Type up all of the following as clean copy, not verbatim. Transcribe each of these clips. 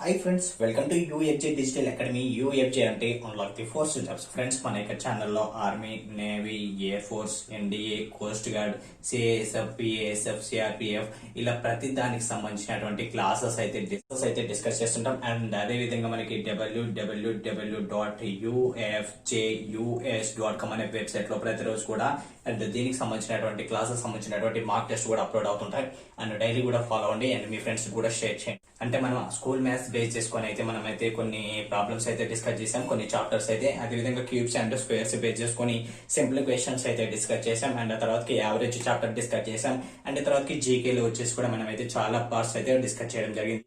Hi friends, welcome to UFJ digital academy. UFJ అంటే unlock the force jobs. Friends, మన యొక్క ఛానల్లో army, navy, air force, NDA, coast guard, CISF, PASF, CRPF ఇలా ప్రతి దానికి సంబంధించినటువంటి క్లాసెస్ అయితే డిస్కస్ చేస్తుంటాం. అండ్ అదే విధంగా మనకి www.ufjus.com అనే వెబ్సైట్ లో ప్రతిరోజు కూడా అండ్ దీనికి సంబంధించినటువంటి క్లాసెస్ సంబంధించినటువంటి మార్క్ టెస్ట్ కూడా అప్లోడ్ అవుతుంటాయి. అండ్ డైలీ కూడా ఫాలో అవ్వండి అండ్ మీ ఫ్రెండ్స్ కూడా షేర్ చేయండి. అంటే మనం స్కూల్ మ్యాథ్స్ బేస్ చేసుకొని అయితే మనం అయితే కొన్ని ప్రాబ్లమ్స్ అయితే డిస్కస్ చేసాం, కొన్ని చాప్టర్స్ అయితే అదేవిధంగా క్యూబ్స్ అండ్ స్క్వేర్స్ బేస్ చేసుకొని సింపుల్ క్వశ్చన్స్ అయితే డిస్కస్ చేసాం. అండ్ తర్వాతకి యావరేజ్ చాప్టర్ డిస్కస్ చేసాం. అండ్ తర్వాతకి జీకేలో వచ్చేసి కూడా మనం అయితే చాలా పార్ట్స్ అయితే డిస్కస్ చేయడం జరిగింది.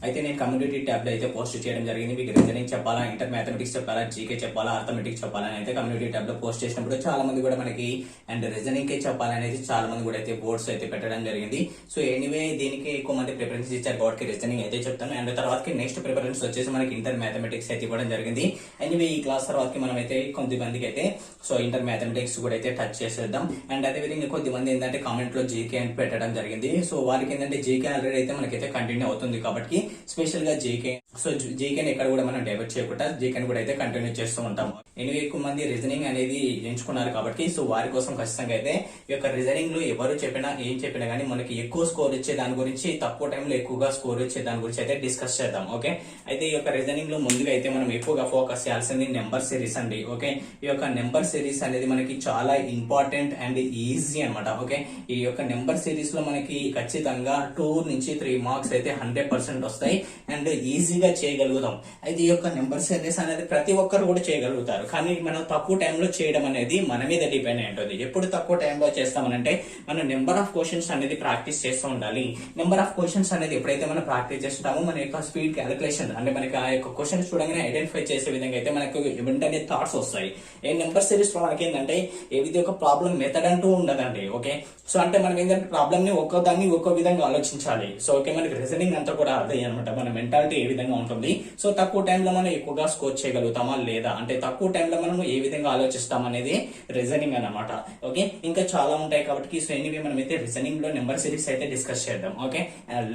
అయితే నేను కమ్యూనిటీ ట్యాబ్ లో అయితే పోస్ట్ చేయడం జరిగింది. మీకు రీజనింగ్ చెప్పాలా, ఇంటర్ మ్యాథమెటిక్స్ చెప్పాలా, జీకే చెప్పాలా, అర్థమెటిక్స్ చెప్పాలని అయితే కమ్యూనిటీ ట్యాబ్ లో పోస్ట్ చేసినప్పుడు చాలా మంది కూడా మనకి అండ్ రీజనింగ్ కే చెప్పాలనేది చాలా మంది కూడా అయితే బోర్డ్స్ అయితే పెట్టడం జరిగింది. సో ఎనీవే దీనికి ఎక్కువ మంది ప్రిఫరెన్స్ ఇచ్చారు కాబట్టి రీజనింగ్ అయితే చెప్తాను. అండ్ తర్వాతకి నెక్స్ట్ ప్రిఫరెన్స్ వచ్చేసి మనకి ఇంటర్ మ్యాథమెటిక్స్ అయితే ఇవ్వడం జరిగింది. ఎనీవే ఈ క్లాస్ తర్వాతకి మనం అయితే కొంతమందికి అయితే సో ఇంటర్ మ్యాథమెటిక్స్ కూడా అయితే టచ్ చేసేద్దాం. అండ్ అదే విధంగా కొద్దిమంది ఏంటంటే కామెంట్ లో జీకే అని పెట్టడం జరిగింది. సో వారికి ఏంటంటే జీకే ఆల్రెడీ అయితే మనకైతే కంటిన్యూ అవుతుంది కాబట్టి స్పెషల్ గా జీకే సో జీకేని ఎక్కడ కూడా మనం డైవర్ట్ చేయకుండా జీకేని కూడా అయితే కంటిన్యూ చేస్తూ ఉంటాము. ఎనివే ఎక్కువ మంది రీజనింగ్ అనేది ఎంచుకున్నారు కాబట్టి సో వారి కోసం ఖచ్చితంగా అయితే ఈ యొక్క రీజనింగ్ లో ఎవరు చెప్పినా ఏం చెప్పినా గానీ మనకి ఎక్కువ స్కోర్ వచ్చే దాని గురించి, తక్కువ టైంలో ఎక్కువగా స్కోర్ వచ్చే దాని గురించి అయితే డిస్కస్ చేద్దాం. ఓకే, అయితే ఈ యొక్క రీజనింగ్ లో ముందుగా అయితే మనం ఎక్కువగా ఫోకస్ చేయాల్సింది నెంబర్ సిరీస్ అండి. ఓకే, ఈ యొక్క నెంబర్ సిరీస్ అనేది మనకి చాలా ఇంపార్టెంట్ అండ్ ఈజీ అనమాట. ఓకే, ఈ యొక్క నెంబర్ సిరీస్ లో మనకి ఖచ్చితంగా 2 నుంచి 3 మార్క్స్ అయితే 100% వస్తాయి అండ్ ఈజీగా చేయగలుగుతాం. అయితే ఈ యొక్క నెంబర్ సిరీస్ అనేది ప్రతి ఒక్కరు కూడా చేయగలుగుతారు, కానీ మనం తక్కువ టైంలో చేయడం అనేది మన మీద డిపెండ్ అయి ఉంటుంది. ఎప్పుడు తక్కువ టైంలో చేస్తామనంటే మనం నెంబర్ ఆఫ్ క్వశ్చన్స్ అనేది ప్రాక్టీస్ చేస్తూ ఉండాలి. నెంబర్ ఆఫ్ క్వశ్చన్స్ అనేది ఎప్పుడైతే మనం ప్రాక్టీస్ చేస్తుంటామో మన యొక్క స్పీడ్ క్యాలిక్యులేషన్ అంటే మనకి ఆ యొక్క క్వశ్చన్స్ చూడగానే ఐడెంటిఫై చేసే విధంగా అయితే మనకు వెంటనే థాట్స్ వస్తాయి. ఏ నెంబర్ సిరీస్ లో మనకి ఏంటంటే ఏది ఒక ప్రాబ్లం మెథడ్ అంటూ ఉండదండి. ఓకే, సో అంటే మనం ఏంటంటే ప్రాబ్లమ్ ని ఒక్కొదాన్ని ఒక్కో విధంగా ఆలోచించాలి. సో ఓకే, మనకి రీజనింగ్ అంతా కూడా అదే అనమాట. మన మెంటాలిటీ ఏ విధంగా ఉంటుంది, సో తక్కువ టైంలో మనం ఎక్కువగా స్కోర్ చేయగలుగుతామా లేదా, అంటే తక్కువ టైంలో మనం ఏ విధంగా ఆలోచిస్తాం అనేది రీజనింగ్ అన్నమాట. ఓకే, ఇంకా చాలా ఉంటాయి కాబట్టి సో ఎనీవే మనం అయితే రీజనింగ్ లో నెంబర్ సిరీస్ అయితే డిస్కస్ చేద్దాం. ఓకే,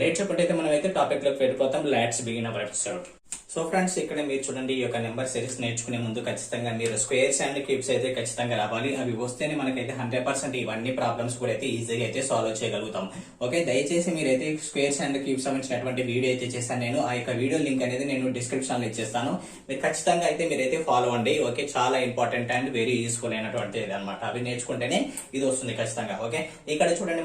లేట్ చెప్పండి మనం అయితే టాపిక్ లోకి వెళ్ళిపోతాం. Let's begin our episode. So friends, ఇక్కడ మీరు చూడండి, ఈ యొక్క నెంబర్ సిరీస్ నేర్చుకునే ముందు ఖచ్చితంగా మీరు స్క్వేర్స్ అండ్ క్యూబ్స్ అయితే ఖచ్చితంగా రావాలి. అవి వస్తేనే మనకైతే 100% ఇవన్నీ ప్రాబ్లమ్స్ కూడా అయితే ఈజీగా అయితే సాల్వ్ చేయగలుగుతాం. ఓకే, దయచేసి మీరైతే స్క్వేర్స్ అండ్ క్యూబ్స్ సంబంధించినటువంటి వీడియో అయితే చేశాను నేను. ఆ యొక్క వీడియో లింక్ అనేది నేను డిస్క్రిప్షన్ లో ఇచ్చేస్తాను. మీరు ఖచ్చితంగా అయితే మీరైతే ఫాలో అవ్వండి. ఓకే, చాలా ఇంపార్టెంట్ అండ్ వెరీ యూస్ఫుల్ అయినటువంటి అనమాట. అవి నేర్చుకుంటేనే ఇది వస్తుంది ఖచ్చితంగా. ఓకే, ఇక్కడ చూడండి,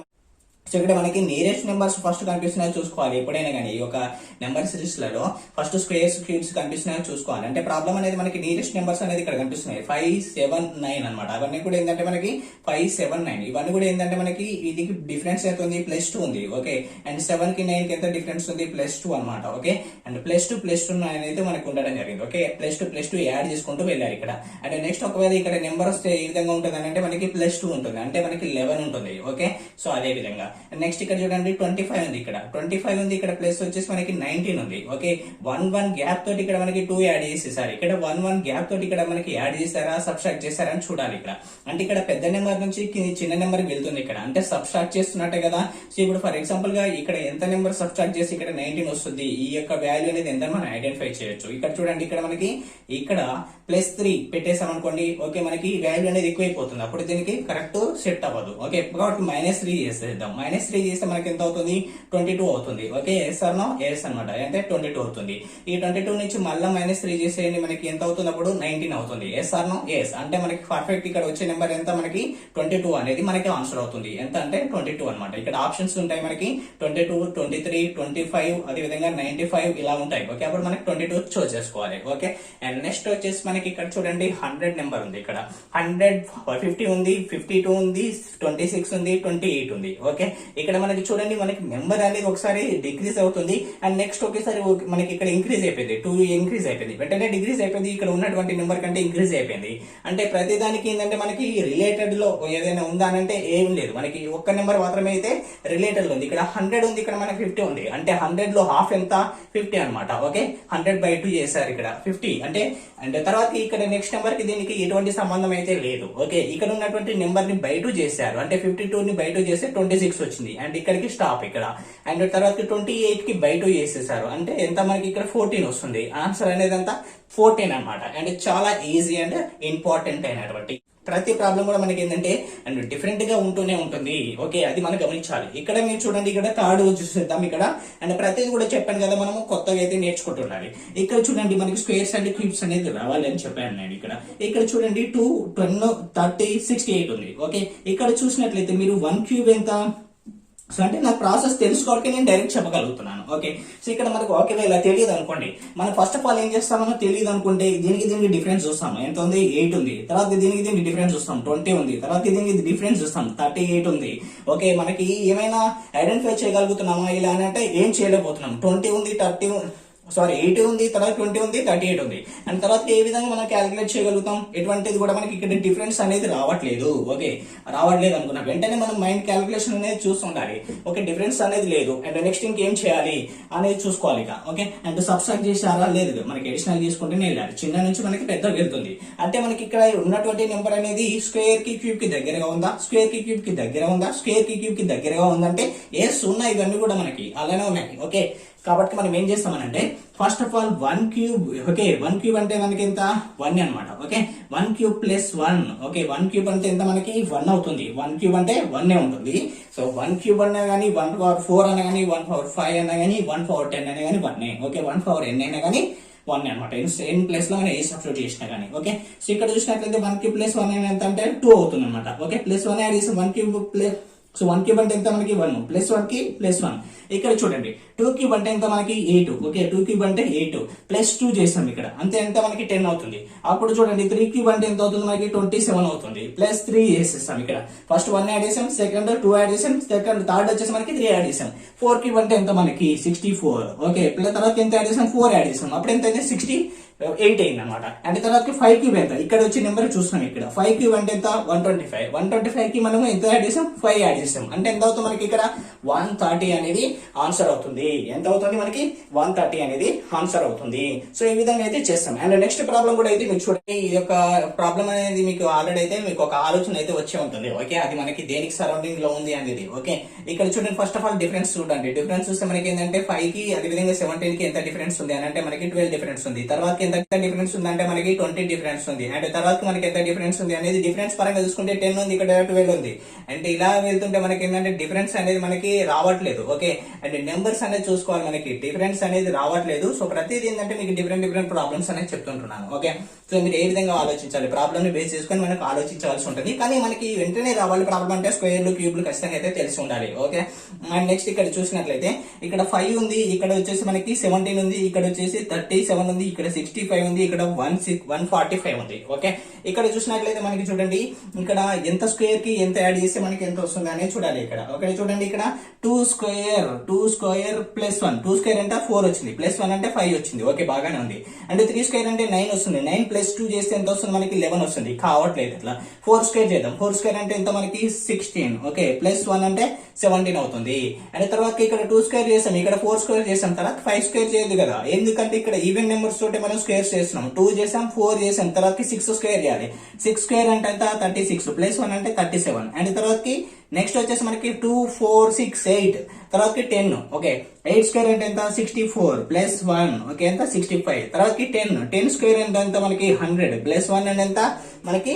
సో ఇక్కడ మనకి నియరెస్ట్ నెంబర్స్ ఫస్ట్ కనిపిస్తున్నాయో చూసుకోవాలి. ఎప్పుడైనా కానీ ఈ యొక్క నెంబర్ సిరీస్ లలో ఫస్ట్ స్క్వేర్స్ క్యూబ్స్ కనిపిస్తున్నాయో చూసుకోవాలి. అంటే ప్రాబ్లం అనేది మనకి నియరెస్ట్ నెంబర్స్ అనేది ఇక్కడ కనిపిస్తున్నాయి 5, 7, 9 అనమాట. అవన్నీ కూడా ఏంటంటే మనకి 5, 7, 9 ఇవన్నీ కూడా ఏంటంటే మనకి ఇది డిఫరెన్స్ ఎంత ఉంది, +2 ఉంది. ఓకే, అండ్ 7 కి 9 కి ఎంత డిఫరెన్స్ ఉంది, +2 అనమాట. ఓకే, అండ్ +2 9 అయితే మనకు ఉండడం జరిగింది. ఓకే, +2 యాడ్ చేసుకుంటూ వెళ్ళారు ఇక్కడ. అంటే నెక్స్ట్ ఒకవేళ ఇక్కడ నెంబర్ వస్తే ఏ విధంగా ఉంటుంది అంటే మనకి +2 ఉంటుంది, అంటే మనకి 11 ఉంటుంది. ఓకే, సో అదే విధంగా నెక్స్ట్ ఇక్కడ చూడండి 25 ఉంది, ఇక్కడ 25 ఉంది, ఇక్కడ ప్లస్ వచ్చేసి మనకి 19 ఉంది. ఓకే, 1 గ్యాప్ తోటి ఇక్కడ మనకి 2 యాడ్ చేసేసారు. ఇక్కడ 1 గ్యాప్ తోటి ఇక్కడ మనకి యాడ్ చేశారా సబ్స్ట్రాక్ట్ చేశారా అని చూడాలి ఇక్కడ. అంటే ఇక్కడ పెద్ద నెంబర్ నుంచి చిన్న నెంబర్ వెళ్తుంది ఇక్కడ, అంటే సబ్స్ట్రాక్ట్ చేస్తున్నట్టే కదా. సో ఇప్పుడు ఫర్ ఎగ్జాంపుల్ గా ఇక్కడ ఎంత నెంబర్ సబ్స్ట్రాక్ట్ చేసి ఇక్కడ 19 వస్తుంది, ఈ యొక్క వాల్యూ అనేది ఎంత మనం ఐడెంటిఫై చేయొచ్చు. ఇక్కడ చూడండి, ఇక్కడ మనకి ఇక్కడ +3 పెట్టేసాం అనుకోండి. ఓకే, మనకి వాల్యూ అనేది ఎక్కువైపోతుంది, అప్పుడు దీనికి కరెక్ట్ సెట్ అవ్వదు. ఓకే, కాబట్టి -3 చేసేద్దాం. -3 చేస్తే మనకి ఎంత అవుతుంది, 22 అవుతుంది. Okay, yes or no, yes అనమాట, అంటే 22 అవుతుంది. ఈ 22 నుంచి మళ్ళీ -3 చేసేయండి, మనకి ఎంత అవుతుంది అప్పుడు 19 అవుతుంది. ఎస్ ఆర్ నో, ఎస్, అంటే మనకి పర్ఫెక్ట్ ఇక్కడ వచ్చే నెంబర్ ఎంత, మనకి 22 అనేది మనకి ఆన్సర్ అవుతుంది. ఎంత అంటే 22 అనమాట. ఇక్కడ ఆప్షన్స్ ఉంటాయి మనకి 22, 23, 25 అదే విధంగా 95 ఇలా ఉంటాయి. ఓకే, అప్పుడు మనకి 22 చూస్ చేసుకోవాలి. ఓకే, అండ్ నెక్స్ట్ వచ్చేసి మనకి ఇక్కడ చూడండి 100 నెంబర్ ఉంది. ఇక్కడ 150 ఉంది, 52 ఉంది, 26 ఉంది, 28 ఉంది. ఓకే, ఇక్కడ మనకి చూడండి మనకి నెంబర్ అనేది ఒకసారి డిక్రీజ్ అవుతుంది అండ్ నెక్స్ట్ ఒకేసారి మనకి ఇక్కడ ఇంక్రీజ్ అయిపోయింది, 2 ఇంక్రీజ్ అయిపోయింది, వెంటనే డిక్రీజ్ అయిపోయింది. ఇక్కడ ఉన్నటువంటి నెంబర్ కంటే ఇంక్రీజ్ అయిపోయింది. అంటే ప్రతి దానికి ఏంటంటే మనకి రిలేటెడ్ లో ఏదైనా ఉందా అంటే ఏం లేదు, మనకి ఒక్క నెంబర్ మాత్రమే అయితే రిలేటెడ్ ఉంది. ఇక్కడ 100 ఉంది, ఇక్కడ మనకి 50 ఉంది, అంటే 100 లో హాఫ్ ఎంత, 50 అనమాట. ఓకే, 100/2 చేశారు ఇక్కడ 50, అంటే తర్వాత ఇక్కడ నెక్స్ట్ నెంబర్ కి దీనికి ఎటువంటి సంబంధం అయితే లేదు. ఓకే, ఇక్కడ ఉన్నటువంటి నెంబర్ ని బై 2 చేశారు, అంటే 52 ని బై 2 చేస్తే 26 వచ్చింది అండ్ ఇక్కడికి స్టాప్ ఇక్కడ అండ్ తర్వాత 28 కి బై 2 చేసేసారు అంటే ఎంత మనకి ఇక్కడ 14 వస్తుంది. ఆన్సర్ అనేది అంతా 14 అనమాట. అండ్ చాలా ఈజీ అండ్ ఇంపార్టెంట్ అయినటువంటి ప్రతి ప్రాబ్లం కూడా మనకి ఏంటంటే అండ్ డిఫరెంట్ గా ఉంటూనే ఉంటుంది. ఓకే, అది మనం గమనించాలి. ఇక్కడ మీరు చూడండి, ఇక్కడ థర్డ్ చూసేద్దాం ఇక్కడ. అండ్ ప్రతిది కూడా చెప్పాను కదా మనము కొత్తగా అయితే నేర్చుకుంటుండాలి. ఇక్కడ చూడండి మనకి స్క్వేర్స్ అండ్ క్యూబ్స్ అనేది రావాలి అని చెప్పాను నేను ఇక్కడ చూడండి 2, 10, 30, 68 ఉంది. ఓకే, ఇక్కడ చూసినట్లయితే మీరు 1 క్యూబ్ ఎంత, సో అంటే నాకు ప్రాసెస్ తెలుసుకోవడానికి నేను డైరెక్ట్ చెప్పగలుగుతున్నాను. ఓకే, సో ఇక్కడ మనకు ఒకవేళ ఇలా తెలియదు అనుకోండి, మనం ఫస్ట్ ఆఫ్ ఆల్ ఏం చేస్తామో తెలియదు అనుకుంటే దీనికి డిఫరెన్స్ చూస్తాము. ఎంత ఉంది, 8 ఉంది. తర్వాత దీనికి డిఫరెన్స్ చూస్తాం, 20 ఉంది. తర్వాత దీనికి డిఫరెన్స్ చూస్తాం, 38 ఉంది. ఓకే, మనకి ఏమైనా ఐడెంటిఫై చేయగలుగుతున్నామా ఇలా అని అంటే ఏం చేయలేకపోతున్నాం. 20 ఉంది, 80 ఉంది, తర్వాత 20 ఉంది, 38 ఉంది. అండ్ తర్వాత ఏ విధంగా మనం క్యాలిక్యులేట్ చేయగలుగుతాం, ఎటువంటిది కూడా మనకి ఇక్కడ డిఫరెన్స్ అనేది రావట్లేదు. ఓకే, రావట్లేదు అనుకున్నా వెంటనే మనం మైండ్ క్యాలిక్యులేషన్ అనేది చూస్తుండాలి. ఓకే, డిఫరెన్స్ అనేది లేదు అండ్ నెక్స్ట్ ఇంకేం చేయాలి అనేది చూసుకోవాలి. ఓకే, అండ్ సబ్స్ట్రాక్ట్ చేశారా లేదు, మనకి అడిషనల్ చేసుకుంటేనే వెళ్ళాలి. చిన్న నుంచి మనకి పెద్ద వెళ్తుంది అంటే మనకి ఇక్కడ ఉన్నటువంటి నెంబర్ అనేది స్క్వేర్ కి క్యూబ్ కి దగ్గరగా ఉందా, స్క్వేర్ కి క్యూబ్ కి దగ్గర ఉందా, స్క్వేర్ కి క్యూబ్ కి దగ్గరగా ఉందంటే ఎస్ ఉన్నాయి, ఇవన్నీ కూడా మనకి అలానే ఉన్నాయి. ఓకే, కాబట్టి మనం ఏం చేస్తామనంటే first of all 1 cube. Okay, 1 cube అంటే మనకి ఎంత, 1 అనమాట. Okay, 1 cube plus 1. Okay, 1 cube అంటే ఎంత మనకి 1 అవుతుంది. 1 క్యూబ్ అంటే 1 ఉంటుంది. సో 1 క్యూబ్ అన్నా కానీ 1 పవర్ 4 అన్నా కానీ 1 పవర్ 5 అన్నా కానీ 1 పవర్ 10 అన్నా కానీ 1. ఓకే, 1 పవర్ n అయినా కానీ 1 అనమాట. n ప్లస్ లో మనం ఏ సబ్స్టిట్యూట్ చేసినా కానీ. ఓకే, సో ఇక్కడ చూసినట్లయితే 1 క్యూబ్ ప్లస్ 1 ఎంత అంటే 2 అవుతుంది అనమాట. ఓకే, ప్లస్ 1 యాడ్ చేసి 1 క్యూబ్ ప్లస్, సో 1 క్యూబ్ అంటే ఎంత మనకి 1 ప్లస్ 1 కి ప్లస్ 1. ఇక్కడ చూడండి 2 క్యూబ్ అంటే ఎంత మనకి 8. ఓకే, 2 క్యూబ్ అంటే 8 ప్లస్ 2 చేస్తాం ఇక్కడ అంతే, ఎంత మనకి 10 అవుతుంది. అప్పుడు చూడండి 3 క్యూబ్ అంటే ఎంత అవుతుంది మనకి 27 అవుతుంది. ప్లస్ 3 చేసేస్తాం ఇక్కడ. ఫస్ట్ 1 యాడ్ చేసాం, సెకండ్ 2 యాడ్ చేసాం, థర్డ్ వచ్చేసి మనకి 3 యాడ్ చేసాం. 4 క్యూబ్ అంటే ఎంత మనకి 64. ఓకే, ప్లస్ తర్వాత ఎంత యాడ్ చేసాం, 4 యాడ్ చేసాం. అప్పుడు ఎంత అయితే 68 అయింది అనమాట. అంటే తర్వాత 5 క్యూబ్ ఎంత, ఇక్కడ వచ్చి నెంబర్ చూస్తున్నాం ఇక్కడ. 5 క్యూబ్ అంటే ఎంత 125. 125 కి మనం ఎంత యాడ్ చేసాం, 5 యాడ్ చేసాం. అంటే ఎంత అవుతుంది మనకి ఇక్కడ 130 అనేది ఆన్సర్ అవుతుంది. ఎంత అవుతుంది మనకి 130 అనేది ఆన్సర్ అవుతుంది. సో ఈ విధంగా అయితే చేస్తాం. అండ్ నెక్స్ట్ ప్రాబ్లం కూడా అయితే మీకు చూడండి, ఈ యొక్క ప్రాబ్లం అనేది మీకు ఆల్రెడీ అయితే మీకు ఒక ఆలోచన అయితే వచ్చే ఉంటుంది. ఓకే, అది మనకి దేనికి సరౌండింగ్ లో ఉంది అనేది. ఓకే, ఇక్కడ చూడండి ఫస్ట్ ఆఫ్ ఆల్ డిఫరెన్స్ చూడండి. డిఫరెన్స్ చూస్తే మనకి ఏంటంటే 5 కి అదేవిధంగా 17 కి ఎంత డిఫరెన్స్ ఉంది అని అంటే మనకి 12 డిఫరెన్స్ ఉంది. తర్వాత ఎంత డిఫరెన్స్ ఉంది అంటే మనకి 20 డిఫరెన్స్ ఉంది. అండ్ తర్వాత మనకి ఎంత డిఫరెన్స్ ఉంది అనేది డిఫరెన్స్ పరంగా చూసుకుంటే 10 ఉంది, ఇక్కడ 12 ఉంది. అంటే ఇలా వెళ్తుంటే మనకి ఏంటంటే డిఫరెన్స్ అనేది మనకి రావట్లేదు. ఓకే, అండ్ నెంబర్స్ అనేది చూసుకోవాలి, మనకి డిఫరెన్స్ అనేది రావట్లేదు. సో ప్రతిదీ ఏంటంటే మీకు డిఫరెంట్ ప్రాబ్లమ్స్ అనేది చెప్తుంటున్నాను. ఓకే, సో మీరు ఏ విధంగా ఆలోచించాలి, ప్రాబ్లమ్ ని బేస్ చేసుకొని మనకు ఆలోచించాల్సి ఉంటుంది. కానీ మనకి వెంటనే రావాలి ప్రాబ్లం అంటే స్క్వేర్లు క్యూబ్లు ఖచ్చితంగా అయితే తెలిసి ఉండాలి. ఓకే, అండ్ నెక్స్ట్ ఇక్కడ చూసినట్లయితే ఇక్కడ 5 ఉంది, ఇక్కడ వచ్చేసి మనకి 17 ఉంది, ఇక్కడ వచ్చేసి 37 ఉంది, ఇక్కడ 65 ఉంది, ఇక్కడ 145 ఉంది. ఓకే, ఇక్కడ చూసినట్లయితే మనకి చూడండి ఇక్కడ ఎంత స్క్వేర్ కి ఎంత యాడ్ చేస్తే మనకి ఎంత వస్తుంది అనేది చూడాలి ఇక్కడ. ఓకే, చూడండి ఇక్కడ 2 స్క్వేర్ ప్లస్ 1. 2 స్క్వేర్ అంటే 4 వచ్చింది, ప్లస్ 1 అంటే 5 వచ్చింది. ఓకే, బాగానే ఉంది. అంటే 3 స్క్వేర్ అంటే 9 వస్తుంది. 9 ప్లస్ 2 చేస్తే ఎంత వస్తుంది మనకి 11 వస్తుంది. కావట్లేదు ఇట్లా. 4 స్క్వేర్ చేద్దాం. 4 స్క్వేర్ అంటే ఎంత మనకి 16. ఓకే, ప్లస్ 1 అంటే 17 అవుతుంది. అండ్ తర్వాత ఇక్కడ 2 స్క్వేర్ చేసాం, ఇక్కడ 4 స్క్వేర్ చేసాం, తర్వాత 5 స్క్వేర్ చేయదు కదా, ఎందుకంటే ఇక్కడ ఈవెన్ నెంబర్స్ తోటి మనం స్క్వేర్ చేస్తున్నాం. 2 చేసాం, 4 చేసాం, తర్వాత 6 స్క్వేర్ చేయాలి. 6 స్క్వేర్ అంటే ఎంత 36, ప్లస్ 1 అంటే 37. అండ్ తర్వాత నెక్స్ట్ వచ్చేసి మనకి 2, 4, 6, 8, తర్వాత 10. ఓకే, 8 స్క్వేర్ అంటే ఎంత 64, ప్లస్ 1 ఓకే ఎంత 65. తర్వాత 10 స్క్వేర్ అంటే ఎంత మనకి 100, ప్లస్ 1 అంటే ఎంత మనకి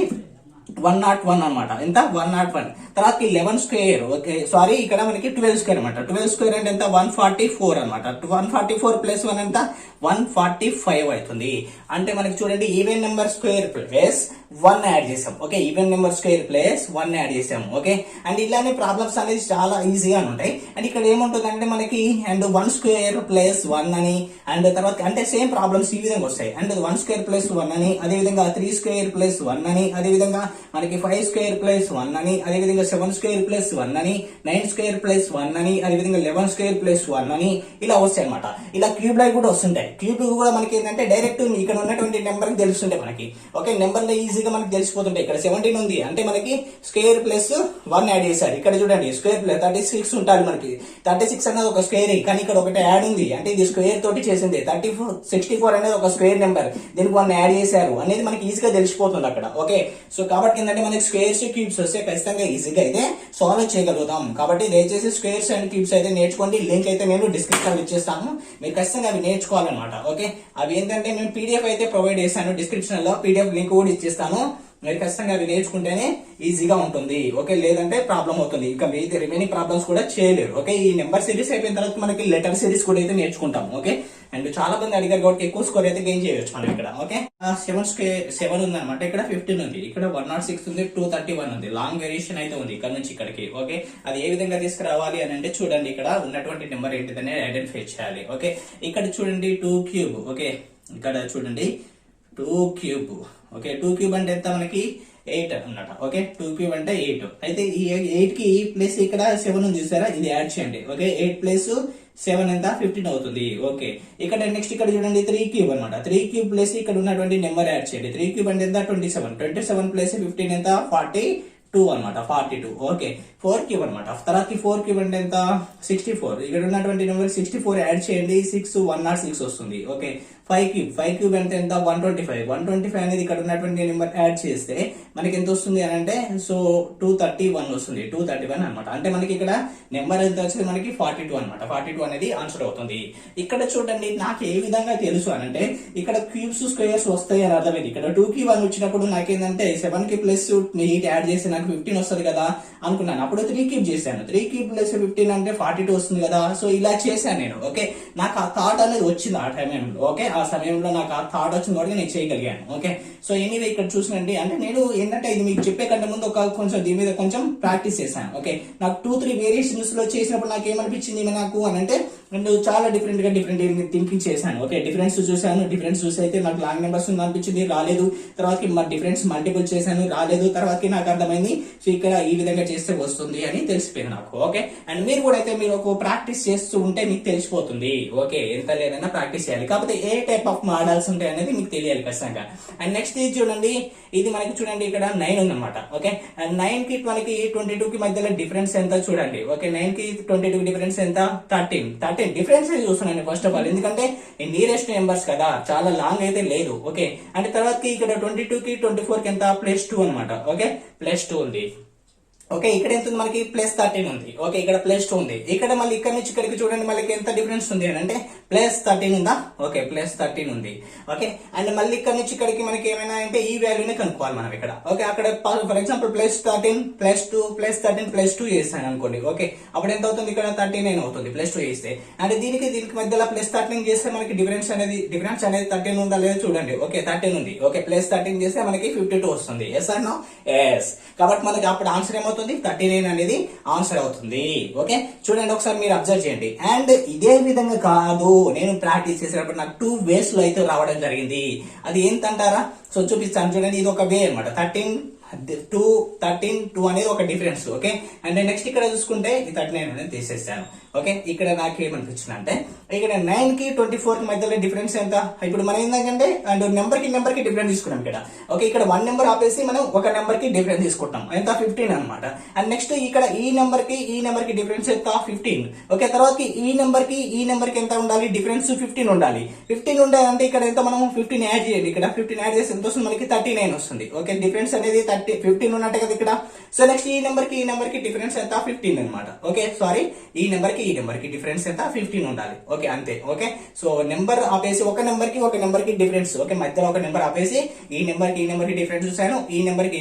101 అనమాట. ఎంత 101. తర్వాత 11 స్క్వేర్. ఓకే సారీ, ఇక్కడ మనకి 12 స్క్వేర్ అనమాట. 12 స్క్వేర్ అంటే ఎంత 144 అనమాట. 144 ప్లస్ 1 ఎంత 145 అవుతుంది. అంటే మనకి చూడండి even number square plus 1 add చేసాం. Okay, even number square plus 1 add చేసాం. ఓకే, అండ్ ఇలానే ప్రాబ్లమ్స్ అనేది చాలా ఈజీగా ఉంటాయి. అండ్ ఇక్కడ ఏముంటుంది అంటే మనకి అండ్ 1 స్క్వేర్ ప్లస్ 1 అని, అండ్ తర్వాత అంటే సేమ్ ప్రాబ్లమ్స్ ఈ విధంగా వస్తాయి. అండ్ 1 స్క్వేర్ ప్లస్ 1 అని, అదే విధంగా 3 స్క్వేర్ ప్లస్ 1 అని, అదే విధంగా మనకి 5 స్క్వేర్ ప్లస్ 1 అని, అదే విధంగా 7 స్క్వేర్ ప్లస్ 1 అని, 9 స్క్వేర్ ప్లస్ 1 అని, అదే విధంగా 11 స్క్వేర్ ప్లస్ 1 అని ఇలా వస్తాయి అనమాట. ఇలా క్యూబ్ లైక్ కూడా వస్తుంటాయి. క్యూబ్ కూడా మనకి ఏంటంటే డైరెక్ట్ ఇక్కడ ఉన్నటువంటి నెంబర్ కి తెలుస్తుంటాయి మనకి. ఓకే, నెంబర్ లో ఈజీగా మనకి తెలిసిపోతుంటాయి. ఇక్కడ 17 ఉంది అంటే మనకి స్క్వేర్ ప్లస్ 1 యాడ్ చేశారు. ఇక్కడ చూడండి స్క్వేర్ ప్లస్ 36 ఉంటుంది మనకి. 36 అనేది ఒక స్క్వేర్, కానీ ఇక్కడ ఒకటి యాడ్ ఉంది అంటే ఇది స్క్వేర్ తోటి చేసింది. 64 అనేది ఒక స్క్వేర్ నెంబర్, దీనికి 1 యాడ్ చేశారు అనేది మనకి ఈజీగా తెలిసిపోతుంది అక్కడ. ఓకే, సో కాబట్టి తర్వాత ఏంటంటే మనకి స్క్వేర్స్ క్యూబ్స్ వస్తే ఖచ్చితంగా ఈజీగా అయితే సాల్వ్ చేయగలుగుతాం. కాబట్టి దయచేసి స్క్వేర్స్ అండ్ క్యూబ్స్ అయితే నేర్చుకోండి. లింక్ అయితే నేను డిస్క్రిప్షన్ ఇచ్చేస్తాను, మీరు ఖచ్చితంగా అవి నేర్చుకోవాలన్నమాట. ఓకే, అవి ఏంటంటే నేను పీడిఎఫ్ అయితే ప్రొవైడ్ చేశాను, డిస్క్రిప్షన్ లో పీడిఎఫ్ లింక్ కూడా ఇచ్చేస్తాను. మీరు ఖచ్చితంగా అవి నేర్చుకుంటేనే ఈజీగా ఉంటుంది. ఓకే, లేదంటే ప్రాబ్లం అవుతుంది, ఇంకా మిగతా రిమైనింగ్ ప్రాబ్లమ్స్ కూడా చేయలేరు. ఓకే, ఈ నెంబర్ సిరీస్ అయిపోయిన తర్వాత మనకి లెటర్ సిరీస్ కూడా అయితే నేర్చుకుంటాం. ఓకే, అండ్ చాలా మంది అడిగారు కాబట్టి ఎక్కువ స్కోర్ అయితే గెయిన్ చేయొచ్చు మనం ఇక్కడ. ఓకే, 7 ఉంది అనమాట, ఇక్కడ 15 ఉంది, ఇక్కడ 106 ఉంది, 231 ఉంది, లాంగ్ వేరియేషన్ అయితే ఉంది ఇక్కడ నుంచి ఇక్కడికి. ఓకే, అది ఏ విధంగా తీసుకురావాలి అని అంటే చూడండి, ఇక్కడ ఉన్నటువంటి నెంబర్ ఏంటిదని ఐడెంటిఫై చేయాలి. ఓకే, ఇక్కడ చూడండి 2 క్యూబ్. ఓకే, ఇక్కడ చూడండి 2 క్యూబ్. ఓకే, 2 క్యూబ్ అంటే ఎంత మనకి 8 అన్నమాట. ఓకే, 2 క్యూబ్ అంటే 8. అయితే ఈ 8 కి ప్లస్ ఇక్కడ 7 ఉంది చూసారా, ఇది యాడ్ చేయండి. ఓకే, 8 ప్లస్ 7 ఎంత 15 అవుతుంది. ఓకే, ఇక్కడ నెక్స్ట్ ఇక్కడ చూడండి 3 క్యూబ్ అనమాట. 3 క్యూబ్ ప్లస్ ఇక్కడ ఉన్నటువంటి నెంబర్ యాడ్ చేయండి. 3 క్యూబ్ అంటే ఎంత 27. 27 ప్లస్ 15 ఎంత 42 అనమాట, 42. ఓకే, 4 క్యూబ్ అనమాట. తర్వాత 4 క్యూబ్ అంటే ఎంత 64. ఇక్కడ ఉన్నటువంటి నెంబర్ 64 యాడ్ చేయండి, 106 వస్తుంది. ఓకే, 5 క్యూబ్ అంటే ఎంత 125. 125 అనేది ఇక్కడ ఉన్నటువంటి నెంబర్ యాడ్ చేస్తే మనకి ఎంత వస్తుంది అని అంటే సో 231 వస్తుంది. 231 అనమాట. అంటే మనకి ఇక్కడ నెంబర్ ఎంత వచ్చింది మనకి 42 అనమాట. 42 అనేది ఆన్సర్ అవుతుంది. ఇక్కడ చూడండి నాకు ఏ విధంగా తెలుసు అని అంటే ఇక్కడ క్యూబ్స్ స్క్వేర్స్ వస్తాయి అని అర్థమైంది. ఇక్కడ 2 క్యూబ్ అని వచ్చినప్పుడు నాకేంటంటే 7 కి ప్లస్ 8 యాడ్ చేసి నాకు 15 వస్తుంది కదా అనుకున్నాను. అప్పుడు 3 క్యూబ్ చేశాను. 3 క్యూబ్ ప్లస్ 15 అంటే 42 వస్తుంది కదా. సో ఇలా చేశాను నేను. ఓకే, నాకు ఆ థాట్ అనేది వచ్చింది ఆ టైంలో. ఓకే, ఆ సమయంలో నాకు ఆ థాట్ వచ్చింది కాబట్టి నేను చేయగలిగాను. ఓకే, సో ఎనీవే ఇక్కడ చూసినండి అంటే నేను ఏంటంటే ఇది మీకు చెప్పే కంటే ముందు ఒక కొంచెం దీని మీద కొంచెం ప్రాక్టీస్ చేశాను. ఓకే, నాకు 2-3 వేరియేషన్స్ లో చేసినప్పుడు నాకు ఏమనిపించింది నాకు అని అంటే నేను చాలా డిఫరెంట్ థింకింగ్ చేశాను. ఓకే, డిఫరెన్స్ చూసాను. డిఫరెన్స్ చూసి అయితే నాకు లాంగ్ నెంబర్స్ అనిపించింది, రాలేదు. తర్వాత డిఫరెన్స్ మల్టిపుల్ చేశాను, రాలేదు. తర్వాత నాకు అర్థమైంది సో ఇక్కడ ఈ విధంగా చేస్తే వస్తుంది అని తెలిసిపోయింది నాకు. ఓకే, అండ్ మీరు కూడా అయితే మీరు ఒక ప్రాక్టీస్ చేస్తూ ఉంటే మీకు తెలిసిపోతుంది. ఓకే, ఎంత లేదన్నా ప్రాక్టీస్ చేయాలి. కాకపోతే ఏ టైప్ ఆఫ్ మోడల్స్ ఉంటాయి అనేది మీకు తెలియాలి ఖచ్చితంగా. అండ్ నెక్స్ట్ ఇది చూడండి, ఇది మనకి చూడండి ఇక్కడ 9 ఉందన్నమాట. ఓకే, అండ్ 9 కి మనకి 22 కి మధ్యలో డిఫరెన్స్ ఎంత చూడండి. ఓకే, 9 కి 22 కి డిఫరెన్స్ ఎంత 13 డిఫరెన్స్ చూస్తున్నాను ఫస్ట్ ఆఫ్ ఆల్, ఎందుకంటే నియరెస్ట్ నెంబర్స్ కదా, చాలా లాంగ్ అయితే లేదు. ఓకే, అంటే తర్వాత ఇక్కడ 22 కి 24 కి ఎంత +2 అనమాట. ఓకే, +2 ఉంది. ఓకే, ఇక్కడ ఎంత ఉంది మనకి +13 ఉంది. ఓకే, ఇక్కడ +2 ఉంది. ఇక్కడ మళ్ళీ ఇక్కడ నుంచి ఇక్కడికి చూడండి మళ్ళీ ఎంత డిఫరెన్స్ ఉంది అని అంటే +13 ఉందా. ఓకే, +13 ఉంది. ఓకే, అండ్ మళ్ళీ ఇక్కడ నుంచి ఇక్కడికి మనకి ఏమైనా అంటే ఈ వాల్యూనే కనుక్కోవాలి మనం ఇక్కడ. ఓకే, అక్కడ ఫర్ ఎగ్జాంపుల్ +13 +2 +13 +2 చేస్తాను అనుకోండి. ఓకే, అప్పుడు ఎంత అవుతుంది ఇక్కడ 39 అవుతుంది +2 చేస్తే. అంటే దీనికి మధ్యలో +13 చేస్తే మనకి డిఫరెన్స్ అనేది 13 ఉందా లేదా చూడండి. ఓకే, 13 ఉంది. ఓకే, +13 చేస్తే మనకి 52 వస్తుంది. Yes or no? ఎస్. కాబట్టి మనకి అప్పుడు ఆన్సర్ ఏమవుతుంది 39 అనేది ఆన్సర్ అవుతుంది. ఓకే, చూడండి ఒకసారి మీరు అబ్జర్వ్ చేయండి. అండ్ ఇదే విధంగా కాదు, నేను ప్రాక్టీస్ చేసేటప్పుడు నాకు 2 వేస్ లో అయితే రావడం జరిగింది. అది ఏంటంటారా? సో చూపిస్తాను చూడండి, ఇది ఒక వే అనమాట. 13 అనేది ఒక డిఫరెన్స్. ఓకే, అండ్ నెక్స్ట్ ఇక్కడ చూసుకుంటే 39 అనేది తీసేస్తాను. ఓకే, ఇక్కడ నాకు ఏమనిపించింది అంటే ఇక్కడ 9 కి 24 కి మధ్యలో డిఫరెన్స్ ఎంత. ఇప్పుడు మనం ఏంటంటే అండ్ నెంబర్ కి డిఫరెన్స్ తీసుకున్నాం ఇక్కడ. ఓకే, ఇక్కడ 1 నెంబర్ ఆపేసి మనం ఒక నెంబర్ కి డిఫరెన్స్ తీసుకుంటాం, ఎంత 15 అనమాట. అండ్ నెక్స్ట్ ఇక్కడ ఈ నెంబర్ కి డిఫరెన్స్ ఎంత 15. ఓకే, తర్వాత ఈ నెంబర్ కి ఎంత ఉండాలి డిఫరెన్స్ 15 ఉండాలి. 15 ఉండాలంటే ఇక్కడ ఎంత మనం 15 యాడ్ చేయండి. ఇక్కడ 15 యాడ్ చేసి ఎంత వస్తుంది మనకి 39 వస్తుంది. ఓకే, డిఫరెన్స్ అనేది 15 ఉన్నట్టే కదా ఇక్కడ. సో నెక్స్ట్ ఈ నెంబర్ కి డిఫరెన్స్ ఎంత 15 అనమాట. ఓకే, సారీ, ఈ నెంబర్ కి డిఫరెన్స్ ఎంత 15 ఉండాలి. ఓకే, అంతే. ఓకే, సో నెంబర్ ఆపేసి ఒక నెంబర్ కి డిఫరెన్స్. ఓకే, మధ్యలో ఒక నెంబర్ ఆపేసి ఈ నెంబర్ కి డిఫరెన్స్ చూసాను, ఈ నెంబర్ కి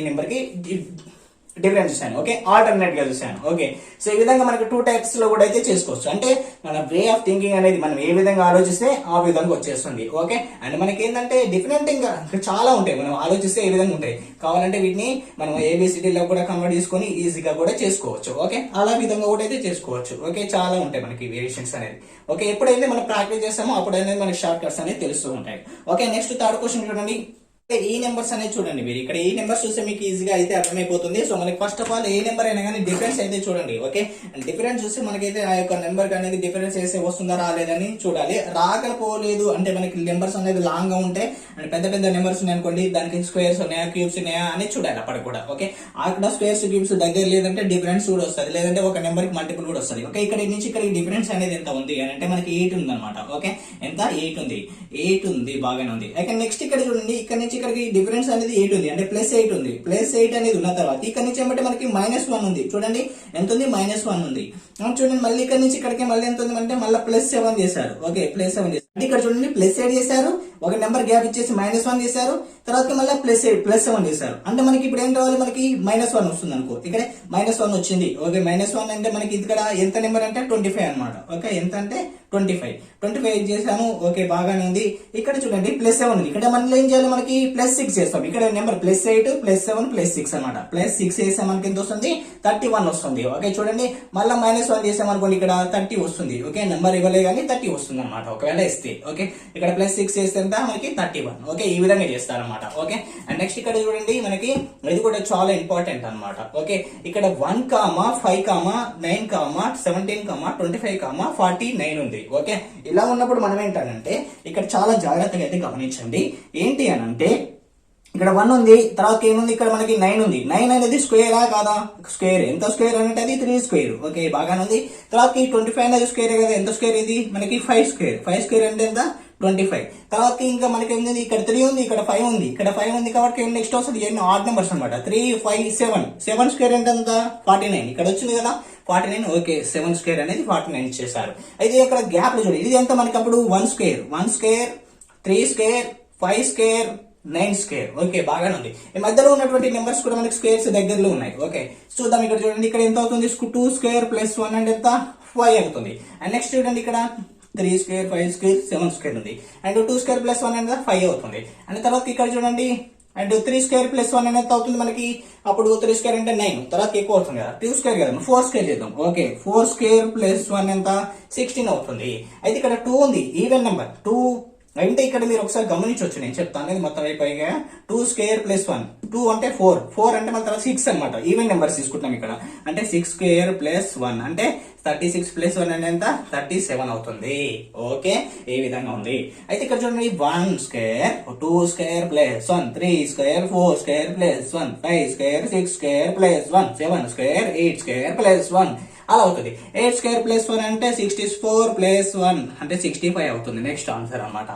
డిఫరెన్స్ చూసాను. ఓకే, ఆల్టర్నేట్ గా చూసాను. ఓకే, సో ఈ విధంగా మనకి 2 టైప్స్ లో కూడా అయితే చేసుకోవచ్చు. అంటే మన వే ఆఫ్ థింకింగ్ అనేది మనం ఏ విధంగా ఆలోచిస్తే ఆ విధంగా వచ్చేస్తుంది. ఓకే, అండ్ మనకి ఏంటంటే డిఫరెంట్ ఇంకా చాలా ఉంటాయి, మనం ఆలోచిస్తే ఏ విధంగా ఉంటాయి. కావాలంటే వీటిని మనం ABCD లో కూడా కన్వర్ట్ చేసుకొని ఈజీగా కూడా చేసుకోవచ్చు. ఓకే, అలా విధంగా కూడా అయితే చేసుకోవచ్చు. ఓకే, చాలా ఉంటాయి మనకి వేరియేషన్స్ అనేది. ఓకే, ఎప్పుడైతే మనం ప్రాక్టీస్ చేస్తామో అప్పుడైతే మనకి షార్ట్ కట్స్ అనేది తెలుస్తూ ఉంటాయి. ఓకే, నెక్స్ట్ థర్డ్ క్వశ్చన్ చూడండి. ఈ నెంబర్స్ అనేది చూడండి, మీరు ఇక్కడ ఈ నెంబర్స్ చూస్తే మీకు ఈజీగా అయితే అర్థమైపోతుంది. సో మనకి first of all A number అయినా కానీ డిఫరెన్స్ అయితే చూడండి. ఓకే, డిఫరెన్స్ చూస్తే మనకైతే ఆ యొక్క నెంబర్ అనేది డిఫరెన్స్ వేస్తే వస్తుందా రాలేదని చూడాలి. రాకపోలేదు అంటే మనకి నెంబర్స్ అనేది లాంగ్ గా ఉంటే అండ్ పెద్ద నెంబర్స్ ఉన్నాయి అనుకోండి, దానికి స్క్వేర్స్ ఉన్నాయా క్యూబ్స్ ఉన్నాయా అని చూడాలి అప్పటికి కూడా. ఓకే, అక్కడ స్క్వేర్స్ క్యూబ్స్ దగ్గర లేదంటే డిఫరెన్స్ కూడా వస్తుంది, లేదంటే ఒక నెంబర్ కి మల్టిపుల్ కూడా వస్తుంది. ఓకే, ఇక్కడ నుంచి ఇక్కడ డిఫరెన్స్ అనేది ఎంత ఉంది అని అంటే మనకి 8 ఉంది అనమాట. ఓకే, ఎంత 8 ఉంది బాగానే ఉంది. అయితే నెక్స్ట్ ఇక్కడ చూడండి, ఇక్కడ నుంచి నుంచి ఇక్కడికి డిఫరెన్స్ అనేది 8 ఉంది, అంటే +8 ఉంది. +8 అనేది ఉన్న తర్వాత ఇక్కడ నుంచి ఏమంటే మనకి -1 ఉంది. చూడండి ఎంత ఉంది, -1 ఉంది. చూడండి మళ్ళీ ఇక్కడ నుంచి ఇక్కడికి మళ్ళీ ఎంత ఉంది అంటే మళ్ళీ +7 చేశారు. ఓకే +7 చేశారు. అంటే ఇక్కడ చూడండి +8 చేశారు, ఒక నెంబర్ గ్యాప్ ఇచ్చేసి -1 చేశారు, తర్వాత మళ్ళీ +7 చేశారు. అంటే మనకి ఇప్పుడు ఏం రావాలి, మనకి -1 వస్తుంది అనుకో. ఇక్కడ -1 వచ్చింది. ఓకే -1 అంటే మనకి ఇక్కడ ఎంత నెంబర్ అంటే 25 అనమాట. ఓకే ఎంత అంటే 25 చేశాను. ఓకే బాగానే ఉంది. ఇక్కడ చూడండి +7 ఉంది. ఇక్కడ మనం ఏం చేయాలి, మనకి +6 చేస్తాం. ఇక్కడ నెంబర్ +8 +7 +6 అనమాట. +6 చేస్తే మనకి ఎంత వస్తుంది, 31 వస్తుంది. ఓకే చూడండి మళ్ళీ -1 చేసాం అనుకోండి, ఇక్కడ 30 వస్తుంది. ఓకే నెంబర్ ఇవ్వలే కానీ 30 వస్తుంది అనమాట ఒకవేళ ఇస్తే. ఓకే ఇక్కడ +6 చేస్తే ఎంత మనకి 31. ఓకే ఈ విధంగా చేస్తారనమాట. ఓకే అండ్ నెక్స్ట్ ఇక్కడ చూడండి మనకి ఇది కూడా చాలా ఇంపార్టెంట్ అనమాట. ఓకే ఇక్కడ 1, 5, 9, 17, 25, 49 ఉంది. ఓకే ఇలా ఉన్నప్పుడు మనం ఏంటంటే ఇక్కడ చాలా జాగ్రత్తగా అయితే గమనించండి. ఏంటి అని అంటే ఇక్కడ 1 ఉంది, తర్వాత ఏముంది, ఇక్కడ మనకి 9 ఉంది. 9 అనేది స్క్వేరా కాదా, స్క్వేర్. ఎంత స్క్వేర్ అంటే అది 3 స్క్వేర్. ఓకే బాగానే ఉంది. తర్వాత 25 అనేది స్క్వేర్ కదా, ఎంత స్క్వేర్ ఇది మనకి 5 స్క్వేర్. 5 స్క్వేర్ అంటే ఎంత 25. తర్వాత ఇంకా మనకి ఏంది, ఇక్కడ 3 ఉంది, ఇక్కడ 5 ఉంది, ఇక్కడ 5 ఉంది కాబట్టి నెక్స్ట్ వస్తుంది ఎన్ని ఆడ్ నెంబర్స్ అనమాట. 3, 5, 7. 7 స్క్వేర్ అంటే ఎంత 49. ఇక్కడ వచ్చింది కదా 49. ఓకే 7 స్క్వేర్ అనేది 49 చేశారు. అయితే ఇక్కడ గ్యాప్ చూడండి, ఇది ఎంత మనకి అప్పుడు 1 square, 3 square, 5 square, 9 square. Okay బాగానే ఉంది. ఈ మధ్యలో ఉన్నటువంటి నెంబర్స్ కూడా మనకి స్క్వేర్స్ దగ్గరలో ఉన్నాయి. ఓకే చూద్దాం. ఇక్కడ చూడండి ఇక్కడ ఎంత అవుతుంది, 2 స్క్వేర్ + 1 అంటే ఎంత 5 అవుతుంది. అండ్ నెక్స్ట్ చూడండి ఇక్కడ 3 స్క్వేర్, 5 స్క్వేర్, 7 స్క్వేర్ ఉంది. అండ్ 2 స్క్వేర్ + 1 అంటే 5 అవుతుంది. అండ్ తర్వాత ఇక్కడ చూడండి అండ్ 3 స్క్వేర్ + 1 అనేది అవుతుంది మనకి, అప్పుడు 3 స్క్వేర్ అంటే 9, తర్వాత ఎక్కువ అవుతుంది కదా 2 స్క్వేర్ కదా 4 స్క్వేర్ చేద్దాం. ఓకే 4 స్క్వేర్ + 1 ఎంత 16 అవుతుంది. అయితే ఇక్కడ 2 ఉంది, ఈవెన్ నెంబర్ 2 అంటే ఇక్కడ మీరు ఒకసారి గమనించవచ్చు, నేను చెప్తాను అనేది మొత్తం అయిపోయిగా 2 స్క్వేర్ + 1, 2 అంటే 4 అంటే మళ్ళీ తర్వాత 6 అనమాట. ఈవెన్ నెంబర్స్ తీసుకుంటాం ఇక్కడ. అంటే 6 స్క్వేర్ + 1 అంటే 36 + 1 అంటే ఎంత 37 అవుతుంది. ఓకే ఈ విధంగా ఉంది. అయితే ఇక్కడ చూడండి 1 square, 2 square + 1, 3 square, 4 square + 1, 5 square, 6 square + 1, 7 square, 8 square + 1 అలా అవుతుంది. 8 స్క్వేర్ + 1 అంటే 64 + 1 అంటే 65 అవుతుంది. నెక్స్ట్ ఆన్సర్ అనమాట.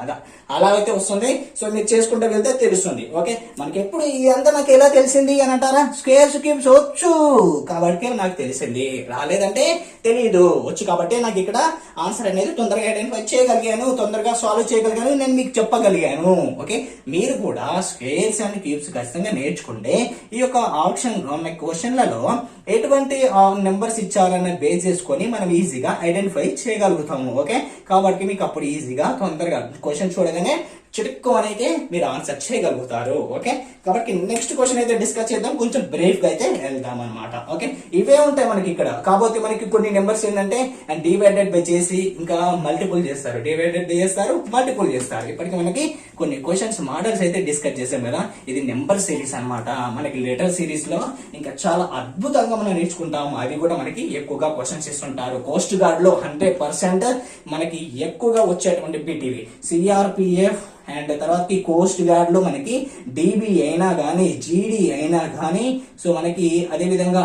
అలా అయితే వస్తుంది. సో మీరు చేసుకుంటూ వెళ్తే తెలుస్తుంది. ఓకే మనకి ఎప్పుడు ఇదంతా నాకు ఎలా తెలిసింది అని అంటారా, స్క్వేర్స్ క్యూబ్స్ వచ్చు కాబట్టి నాకు తెలిసింది, రాలేదంటే తెలియదు. వచ్చు కాబట్టి నాకు ఇక్కడ ఆన్సర్ అనేది తొందరగా ఐడెంటిఫై చేయగలిగాను, తొందరగా సాల్వ్ చేయగలిగాను, నేను మీకు చెప్పగలిగాను. ఓకే మీరు కూడా స్క్వేర్స్ అండ్ క్యూబ్స్ ఖచ్చితంగా నేర్చుకుంటే ఈ యొక్క ఆప్షన్ క్వశ్చన్లలో ఎటువంటి నెంబర్స్ ఇచ్చారన్న బేస్ చేసుకొని మనం ఈజీగా ఐడెంటిఫై చేయగలుగుతాము. ఓకే కాబట్టి మీకు అప్పుడు ఈజీగా తొందరగా క్వశ్చన్ చూడగానే చిటుక్కు అయితే మీరు ఆన్సర్ చేయగలుగుతారు. ఓకే కాబట్టి నెక్స్ట్ క్వశ్చన్ అయితే డిస్కస్ చేద్దాం, కొంచెం బ్రీఫ్ గా అయితే వెళ్దాం అనమాట. ఓకే ఇవే ఉంటాయి మనకి ఇక్కడ. కాకపోతే మనకి కొన్ని నెంబర్స్ ఏంటంటే డివైడెడ్ బై చేసి ఇంకా మల్టిపుల్ చేస్తారు, డివైడెడ్ బై చేస్తారు, మల్టిపుల్ చేస్తారు. ఇప్పటికి మనకి కొన్ని క్వశ్చన్స్ మోడల్స్ అయితే డిస్కస్ చేసాం కదా. ఇది నెంబర్ సిరీస్ అనమాట. మనకి లెటర్ సిరీస్ లో ఇంకా చాలా అద్భుతంగా మనం నేర్చుకుంటాము. అది కూడా మనకి ఎక్కువగా క్వశ్చన్స్ ఇస్తుంటారు. కోస్ట్ గార్డ్ లో 100% మనకి ఎక్కువగా వచ్చేటువంటి బిటివి సిఆర్పిఎఫ్ అండ్ తర్వాత కోస్ట్ గార్డ్ లో మనకి డిబి అయినా కానీ, జీడి అయినా కానీ, సో మనకి అదే విధంగా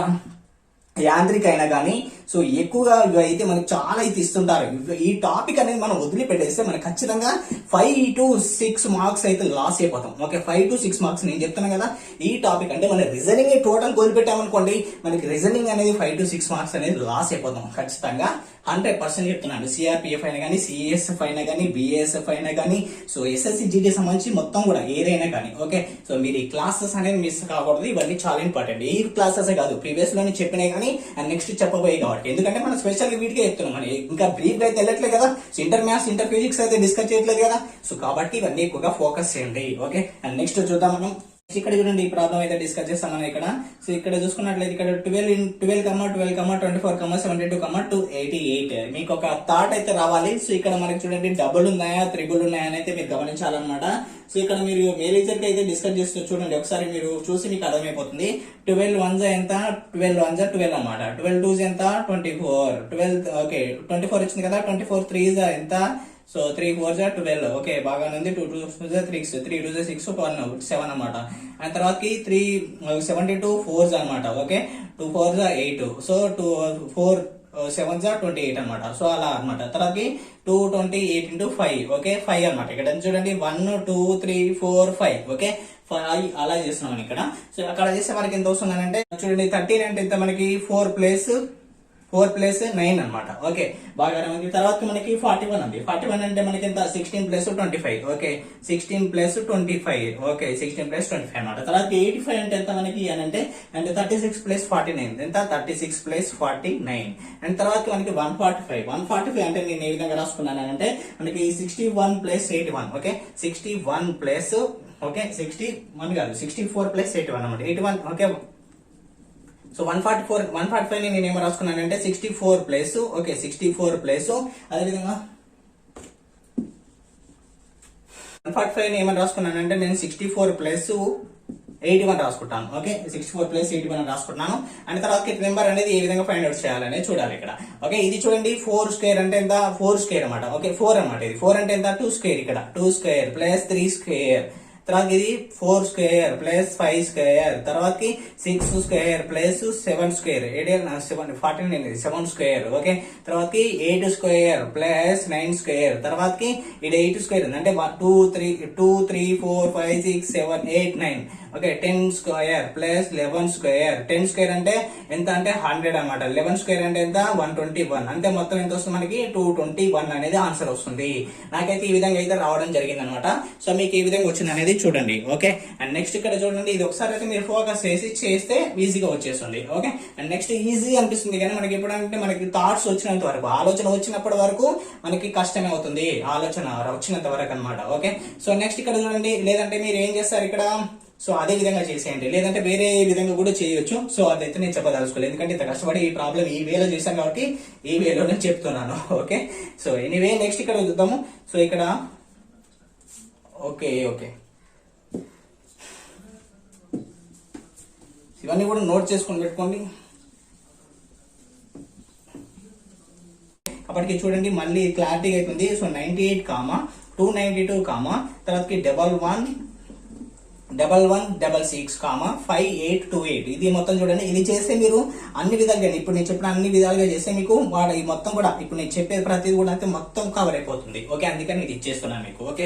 యాంత్రిక అయినా కానీ, సో ఎక్కువగా అయితే మనకి చాలా అయితే ఇస్తుంటారు. ఈ టాపిక్ అనేది మనం వదిలిపెట్టేస్తే మనకి ఖచ్చితంగా 5 to 6 మార్క్స్ అయితే లాస్ అయిపోతాం. ఓకే 5 to 6 మార్క్స్ నేను చెప్తాను కదా. ఈ టాపిక్ అంటే మన రీజనింగ్ టోటల్ వదిలిపెట్టామనుకోండి, మనకి రీజనింగ్ అనేది 5 to 6 మార్క్స్ అనేది లాస్ అయిపోతాం ఖచ్చితంగా. 100% చెప్తున్నాను. సిఆర్పిఎఫ్ అయినా కానీ, సిఎస్ఎఫ్ అయినా కానీ, బిఎస్ఎఫ్ అయినా కానీ, సో ఎస్ఎస్సి జీటీ సంబంధించి మొత్తం కూడా ఏదైనా కానీ. ఓకే సో మీరు ఈ క్లాసెస్ అనేది మిస్ కాకూడదు. ఇవన్నీ చాలా ఇంపార్టెంట్. ఈ క్లాసెస్ కాదు, ప్రీవియస్ లోనే చెప్పినాయి కానీ అండ్ నెక్స్ట్ చెప్పబోయే కాబట్టి, ఎందుకంటే మనం స్పెషల్ గా వీటికే చెప్తున్నాం. మనం ఇంకా బ్రీఫ్ గా అయితే వెళ్ళట్లేదు కదా. So inter maths, inter physics అయితే డిస్కస్ చేయట్లేదు కదా. సో కాబట్టి ఇవన్నీ ఎక్కువగా ఫోకస్ చేయండి. ఓకే అండ్ నెక్స్ట్ చూద్దాం మనం. ఇక్కడ చూడండి ఈ ప్రాబ్లం అయితే డిస్కస్ చేస్తాం మనం ఇక్కడ. సో ఇక్కడ చూసుకున్నట్లయితే ఇక్కడ 12, 24, 72, 288 మీకు ఒక థాట్ అయితే రావాలి. సో ఇక్కడ మనకి చూడండి డబుల్ ఉన్నాయా, త్రిబుల్ ఉన్నాయా అని అయితే మీరు గమనించాలన్నమాట. సో ఇక్కడ మీరు మేనేజర్ కి అయితే డిస్కస్ చేస్తూ చూడండి ఒకసారి, మీరు చూసి మీకు అర్థమైపోతుంది. 12 1 ఎంత, 12 1 12 అనమాట. 12 2 ఎంత 24, 12 ఓకే 24 వచ్చింది కదా. 24 3 ఎంత, సో 3 4 12. ఓకే బాగానే ఉంది. 2 2 3 3 2 6 1 7 అనమాట. అండ్ తర్వాతకి 3 72 4 అనమాట. ఓకే 2 4 8, సో 2 4 7 28 అనమాట. సో అలా అనమాట. తర్వాతకి 228 into 5. ఓకే 5 అన్నమాట. ఇక్కడ చూడండి 1 2 3 4 5. ఓకే 5 అలా చేస్తున్నాం ఇక్కడ. సో అక్కడ చేస్తే మనకి ఎంత వస్తుంది అంటే చూడండి 13 అంటే ఎంత మనకి 4 ప్లస్ 9 అన్నమాట. ఓకే బాగా మనకి తర్వాత మనకి 41 ఉంది. 41 అంటే మనకి ఎంత 16 plus 25. Okay 16 plus 25. Okay 16 plus 25 అన్నమాట. తర్వాత 85 అంటే ఎంత మనకి అని అంటే 36 ప్లస్ 49 ఎంత 36 ప్లస్ 49. అండ్ తర్వాత మనకి 145 అంటే నేను ఏ విధంగా రాసుకున్నాను అంటే మనకి 61 ప్లస్ 81. ఓకే 61 ప్లస్ ఓకే 61 కాదు 64 ప్లస్ 81 అన్నమాట. 81 ఓకే. సో 145 ని నేను ఏమో రాసుకున్నానంటే 64 ప్లస్ ఓకే 64 ప్లస్ అదేవిధంగా 145 ని ఏమని రాసుకున్నానంటే నేను 64 ప్లస్ 81 రాసుకుంటాను. Okay 64 plus 81 రాసుకుంటున్నాను. అండ్ తర్వాత నెంబర్ అనేది ఏ విధంగా ఫైండ్ అవుట్ చేయాలని చూడాలి ఇక్కడ. ఓకే ఇది చూడండి 4 స్క్వేర్ అంటే ఎంత 4 స్క్వేర్ అన్నమాట. ఓకే 4 అన్నమాట. ఇది 4 అంటే ఎంత 2 స్క్వేర్ ఇక్కడ 2 స్క్వేర్ ప్లస్ 3 స్క్వేర్ తర్వాత ఇది 4 స్క్వేర్ ప్లస్ 5 స్క్వేర్ తర్వాత 6 square plus 7 square 7 square okay తర్వాత 8 స్క్వేర్ ప్లస్ 9 స్క్వేర్ తర్వాత ఇది 8 స్క్వేర్ అంటే 2 3 4 5 6 7 8 9 okay 10 square plus 11 square 10 square అంటే ఎంత అంటే 100 అన్నమాట. 11 స్క్వేర్ అంటే ఎంత 121 అంటే మొత్తం ఎంత వస్తుంది మనకి 221 అనేది ఆన్సర్ వస్తుంది. నాకైతే ఈ విధంగా అయితే రావడం జరిగింది అనమాట. సో మీకు ఈ విధంగా వచ్చింది అనేది చూడండి. ఓకే అండ్ నెక్స్ట్ ఇక్కడ చూడండి ఇది ఒకసారి అయితే మీరు ఫోకస్ చేస్తే ఈజీగా వచ్చేస్తుంది. ఓకే అండ్ నెక్స్ట్ ఈజీ అనిపిస్తుంది కానీ మనకి ఎప్పుడంటే మనకి థాట్స్ వచ్చినంత వరకు ఆలోచన వచ్చినప్పటి వరకు మనకి కష్టమే అవుతుంది ఆలోచన వచ్చినంత వరకు అనమాట. ఓకే సో నెక్స్ట్ ఇక్కడ చూడండి లేదంటే మీరు ఏం చేస్తారు ఇక్కడ సో అదే విధంగా చేసేయండి లేదంటే వేరే విధంగా కూడా చేయొచ్చు. సో అదైతే నేను చెప్పదలుచుకోలేదు ఎందుకంటే ఇంత కష్టపడి ఈ ప్రాబ్లం ఈ వేలో చేశాను కాబట్టి ఈ వేలోనే చెప్తున్నాను. ఓకే సో ఎనీవే నెక్స్ట్ ఇక్కడ చూద్దాము. సో ఇక్కడ ఓకే ఇవన్నీ కూడా నోట్ చేసుకొని పెట్టుకోండి. అప్పటికి చూడండి మళ్ళీ క్లారిటీ అవుతుంది. సో 98 292 తర్వాతకి 1166 5828 ఇది మొత్తం చూడండి. ఇది చేస్తే మీరు అన్ని విధాలుగా ఇప్పుడు నేను చెప్పిన అన్ని విధాలుగా చేస్తే మీకు ఈ మొత్తం కూడా ఇప్పుడు నేను చెప్పేది ప్రతిది కూడా అయితే మొత్తం కవర్ అయిపోతుంది. ఓకే అందుకని ఇది ఇచ్చేస్తున్నాను మీకు. ఓకే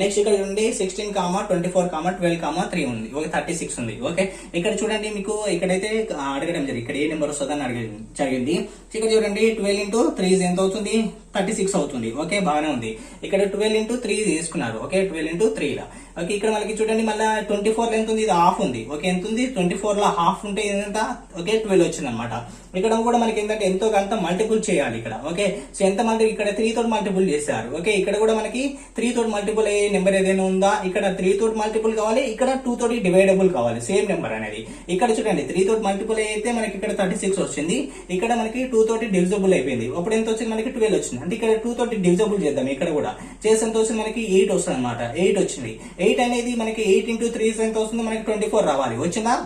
నెక్స్ట్ ఇక్కడ చూడండి 16 24 12 3 ఉంది. ఓకే 36 ఉంది. ఓకే ఇక్కడ చూడండి మీకు ఇక్కడైతే అడగడం జరిగింది ఇక్కడ ఏ నెంబర్ వస్తుందని జరిగింది. ఇక్కడ చూడండి 12 into 3 ఎంత అవుతుంది 36 అవుతుంది. ఓకే బాగానే ఉంది. ఇక్కడ 12 into 3 తీసుకున్నారు. ఓకే 12 into 3 లా ఓకే ఇక్కడ మనకి చూడండి మళ్ళీ 24 లో ఎంత ఉంది ఇది హాఫ్ ఉంది. ఓకే ఎంత ఉంది 24 లో హాఫ్ ఉంటే ఎంత ఓకే 12 వచ్చింది అనమాట. ఇక్కడ కూడా మనకి ఏంటంటే ఎంతో కొంత మల్టిపుల్ చేయాలి ఇక్కడ. ఓకే సో ఎంత మల్టిపుల్ ఇక్కడ 3 తోటి మల్టిపుల్ చేశారు. ఓకే ఇక్కడ కూడా మనకి 3 తోటి మల్టిపుల్ అయ్యే నెంబర్ ఏదైనా ఉందా ఇక్కడ 3 తోటి మల్టిపుల్ కావాలి ఇక్కడ 2 తోటి డివైడబుల్ కావాలి సేమ్ నెంబర్ అనేది. ఇక్కడ చూడండి 3 తోటి మల్టిపుల్ అయితే మనకి ఇక్కడ 36 వచ్చింది. ఇక్కడ మనకి 2 తోటి డివిజిబుల్ అయిపోయింది. అప్పుడు ఎంత వచ్చింది మనకి 12 వచ్చింది. అంటే ఇక్కడ 2 తోటి డివిజిబుల్ చేద్దాం ఇక్కడ కూడా చేస్తే ఎంత వస్తుంది మనకి 8 వస్తుంది అనమాట. 8 వచ్చింది. 8 అనేది మనకి 8 into 3 ఎంత వస్తుంది మనకి 24 రావాలి.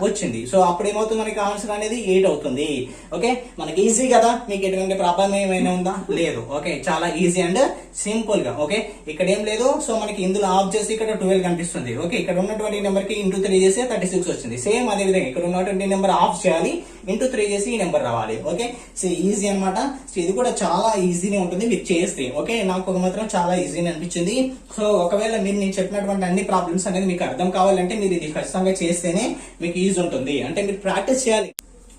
వచ్చింది. సో అప్పుడు ఏమవుతుంది మనకి ఆన్సర్ అనేది 8 అవుతుంది. ఓకే మనకి ఈజీ కదా మీకు ఎటువంటి ప్రాబ్లం ఏమైనా ఉందా లేదు. ఓకే చాలా ఈజీ అండ్ సింపుల్ గా. ఓకే ఇక్కడ ఏం లేదు. సో మనకి ఇందులో ఆఫ్ చేసి ఇక్కడ 12 కనిపిస్తుంది. ఓకే ఇక్కడ ఉన్నటువంటి నెంబర్ కి ఇంటూ 3 చేసి 36 వచ్చింది. సేమ్ అదే విధంగా ఇక్కడ ఉన్నటువంటి నెంబర్ ఆఫ్ చేయాలి ఇంటూ 3 చేసి ఈ నెంబర్ రావాలి. ఓకే సో ఈజీ అనమాట. సో ఇది కూడా చాలా ఈజీనే ఉంటుంది మీరు చేస్తే. ఓకే నాకు మాత్రం చాలా ఈజీని అనిపించింది. సో ఒకవేళ మీరు నేను చెప్పినటువంటి అన్ని ప్రాబ్లమ్స్ అనేది మీకు అర్థం కావాలంటే మీరు ఇది ఖచ్చితంగా చేస్తేనే మీకు ఈజీ ఉంటుంది. అంటే మీరు ప్రాక్టీస్ చేయాలి.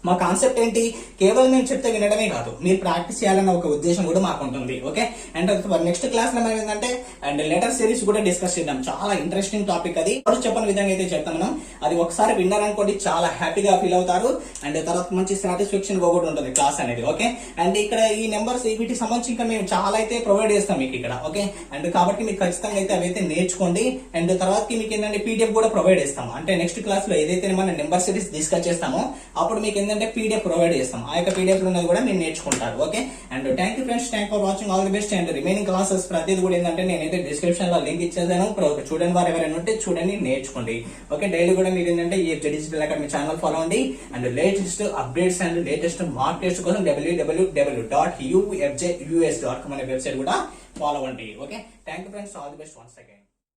మా కాన్సెప్ట్ ఏంటి కేవలం మేము చెప్తే వినడమే కాదు మీరు ప్రాక్టీస్ చేయాలన్న ఒక ఉద్దేశం కూడా మాకు ఉంటుంది. ఓకే అండ్ నెక్స్ట్ క్లాస్ లో మనం ఏంటంటే అండ్ లెటర్ సిరీస్ కూడా డిస్కస్ చేద్దాం. చాలా ఇంట్రెస్టింగ్ టాపిక్ అది చెప్పని విధంగా అయితే చెప్తాం మనం. అది ఒకసారి విన్నారనుకోండి చాలా హ్యాపీగా ఫీల్ అవుతారు అండ్ తర్వాత మంచి సాటిస్ఫాక్షన్ కూడా ఉంటుంది క్లాస్ అనేది. ఓకే అండ్ ఇక్కడ ఈ నెంబర్స్ వీటికి సంబంధించి ఇంకా మేము చాలా అయితే ప్రొవైడ్ చేస్తాం మీకు ఇక్కడ. ఓకే అండ్ కాబట్టి మీకు ఖచ్చితంగా అయితే అవైతే నేర్చుకోండి. అండ్ తర్వాత మీకు ఏంటంటే పీడిఎఫ్ కూడా ప్రొవైడ్ చేస్తాం. అంటే నెక్స్ట్ క్లాస్ లో ఏదైతే మనం నెంబర్ సిరీస్ డిస్కస్ చేస్తామో అప్పుడు మీకు ఏంటంటే పీడిఎఫ్ ప్రొవైడ్ చేస్తాం. ఆ యొక్క పీడిఎఫ్ లో ఉన్నది కూడా మీరు నేర్చుకుంటారు. Okay and thank you friends thank for watching all the best. And remaining classes ప్రతిది కూడా ఏంటంటే నేనైతే డిస్క్రిప్షన్ లో లింక్ ఇచ్చేసాను. చూడండి వారు ఎవరైనా ఉంటే చూడండి నేర్చుకోండి. ఓకే డైలీ కూడా మీరు ఏంటంటే ఈ డిజిటల్ అకాడమీ ఛానల్ ఫాలో అండి. And latest updates and latest mark test కోసం www.ufjus.com అనే వెబ్సైట్ కూడా ఫాలో అవ్వండి. Okay thank you friends all the best once again.